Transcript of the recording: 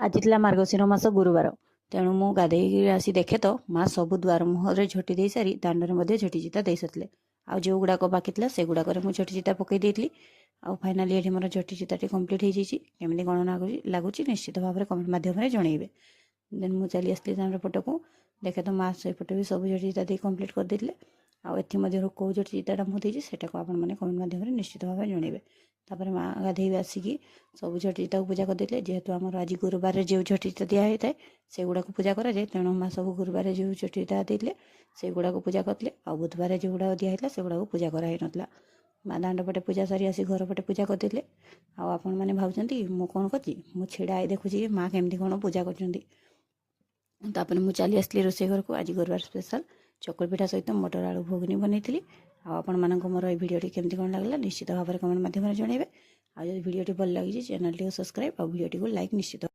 आज ଥିଲା ମାର୍ଗଶିର ମାସ ଗୁରୁବାର। ତେଣୁ ମୁଁ ଗାଧେଇକି ଆସି ଦେଖେ ତ ମା ସବୁ ଦ୍ୱାର ମୁହଁରେ ଝୋଟି ଦେଇ ସାରି ଦାଣ୍ଡରେ ମଧ୍ୟ ଝୋଟି ଚିତା ଦେଇ ସାରିଥିଲେ। ଆଉ ଯେଉଁଗୁଡ଼ାକ ବାକି ଥିଲା ସେଗୁଡ଼ାକରେ ମୁଁ ଝୋଟି ଚିତା ପକାଇ ଦେଇଥିଲି। ଆଉ ଫାଇନାଲି ଏଠି ମୋର ଝୋଟି ଚିତାଟି କମ୍ପ୍ଲିଟ୍ ହେଇଯାଇଛି। କେମିତି କ'ଣ ଲାଗୁଛି ନିଶ୍ଚିତ ଭାବରେ କମେଣ୍ଟ ମାଧ୍ୟମରେ ଜଣାଇବେ। ଦେନ୍ ମୁଁ ଚାଲି ଆସିଲି ଦାଣ୍ଡ ପଟକୁ। ଦେଖେ ତ ମା ସେପଟେ ବି ସବୁ ଝୋଟି ଚିତା ଦେଇ କମ୍ପ୍ଲିଟ୍ କରିଦେଇଥିଲେ। ଆଉ ଏଥି ମଧ୍ୟରୁ କେଉଁ ଝୋଟି ଚିତାଟା ମୁଁ ଦେଇଛି ସେଇଟାକୁ ଆପଣମାନେ କମେଣ୍ଟ ମାଧ୍ୟମରେ ନିଶ୍ଚିତ ଭାବରେ ଜଣାଇବେ। ତାପରେ ମା ଗାଧେଇ ଆସିକି ସବୁ ଝୋଟି ଚିତାକୁ ପୂଜା କରିଦେଇଥିଲେ। ଯେହେତୁ ଆମର ଆଜି ଗୁରୁବାରରେ ଯେଉଁ ଝୋଟି ଚିତା ଦିଆ ହୋଇଥାଏ ସେଗୁଡ଼ାକୁ ପୂଜା କରାଯାଏ, ତେଣୁ ମା ସବୁ ଗୁରୁବାରରେ ଯେଉଁ ଝୋଟି ଚିତା ଦେଇଥିଲେ ସେଗୁଡ଼ାକୁ ପୂଜା କରିଥିଲେ। ଆଉ ବୁଧବାରରେ ଯେଉଁଗୁଡ଼ାକ ଦିଆ ହେଇଥିଲା ସେଗୁଡ଼ାକୁ ପୂଜା କରାହେଇନଥିଲା। ମା ଦାଣ୍ଡ ପଟେ ପୂଜା ସାରି ଆସି ଘର ପଟେ ପୂଜା କରିଦେଇଥିଲେ। ଆଉ ଆପଣମାନେ ଭାବୁଛନ୍ତି ମୁଁ କ'ଣ କରିଛି, ମୁଁ ଛିଡ଼ା ହେଇ ଦେଖୁଛି କି ମା କେମିତି କ'ଣ ପୂଜା କରୁଛନ୍ତି। ତାପରେ ମୁଁ ଚାଲି ଆସିଲି ରୋଷେଇ ଘରକୁ। ଆଜି ଗୁରୁବାର ସ୍ପେଶାଲ ଚକୁଳି ପିଠା ସହିତ ମଟର ଆଳୁ ଘୁଗୁନି ବନେଇଥିଲି। ଆଉ ଆପଣମାନଙ୍କୁ ମୋର এই ଭିଡ଼ିଓଟି କେମିତି କ'ଣ ଲାଗିଲା ନିଶ୍ଚିତ ଭାବରେ କମେଣ୍ଟ ମାଧ୍ୟମରେ ଜଣାଇବେ। ଆଉ ଯଦି ଭିଡ଼ିଓଟି ଭଲ ଲାଗିଛି ଚ୍ୟାନେଲଟିକୁ ସବସ୍କ୍ରାଇବ୍ ଆଉ ଭିଡ଼ିଓଟିକୁ ଲାଇକ୍ ନିଶ୍ଚିତ